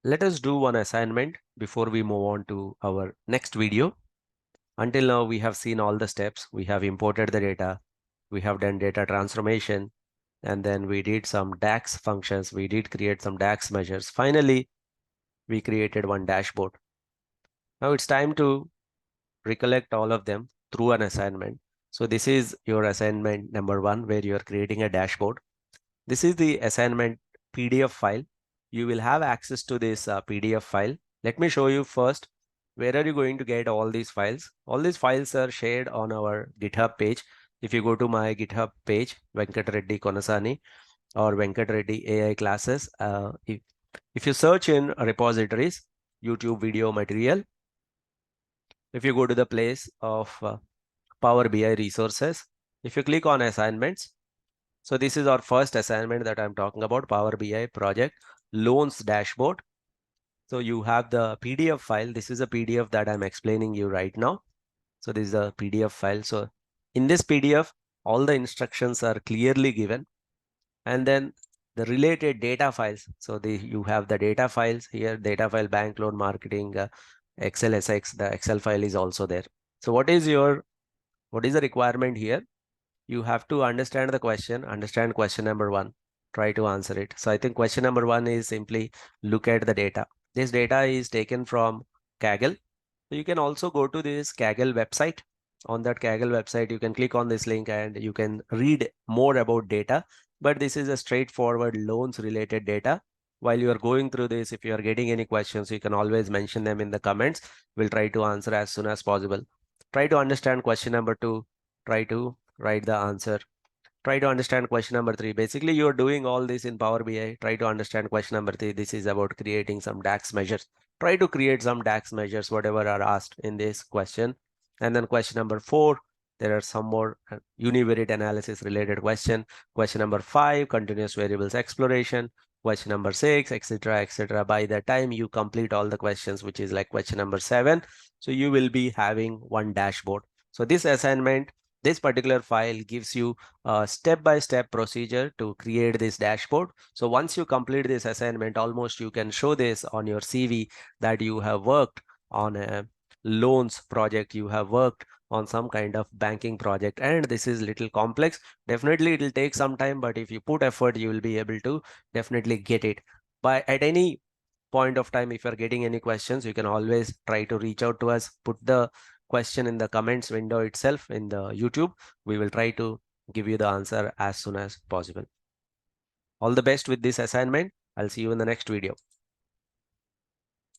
Let us do one assignment before we move on to our next video. Until now, we have seen all the steps. We have imported the data. We have done data transformation. And then we did some DAX functions. We did create some DAX measures. Finally, we created one dashboard. Now it's time to recollect all of them through an assignment. So this is your assignment number one, where you're creating a dashboard. This is the assignment PDF file. You will have access to this PDF file. Let me show you first, where are you going to get all these files? All these files are shared on our GitHub page. If you go to my GitHub page, Venkat Reddy Konasani or Venkat Reddy AI classes, if you search in repositories, YouTube video material, if you go to the place of Power BI resources, if you click on assignments, so this is our first assignment that I'm talking about, Power BI project loans dashboard. So you have the PDF file. This is a PDF that I'm explaining you right now. So this is a PDF file. So in this PDF, all the instructions are clearly given. And then the related data files. So you have the data files here, data file, bank loan, marketing, Excel SX, the Excel file is also there. So what is the requirement here? You have to understand the question, understand question number one, try to answer it. So I think question number one is simply look at the data. This data is taken from Kaggle. So you can also go to this Kaggle website. On that Kaggle website, you can click on this link and you can read more about data. But this is a straightforward loans related data. While you are going through this, if you are getting any questions, you can always mention them in the comments. We'll try to answer as soon as possible. Try to understand question number two. Try to write the answer. Try to understand question number three. Basically, you're doing all this in Power BI. Try to understand question number three. This is about creating some DAX measures. Try to create some DAX measures, whatever are asked in this question. And then question number four, there are some more univariate analysis related question. Question number five, continuous variables exploration. Question number six, etc., etc. By the time you complete all the questions, which is like question number seven, so you will be having one dashboard. So this assignment, this particular file gives you a step-by-step procedure to create this dashboard. So once you complete this assignment, almost you can show this on your CV that you have worked on a loans project, you have worked on some kind of banking project, and this is little complex. Definitely it will take some time, but if you put effort, you will be able to definitely get it. But at any point of time, if you're getting any questions, you can always try to reach out to us. Put the question in the comments window itself in the YouTube. We will try to give you the answer as soon as possible. All the best with this assignment. I'll see you in the next video.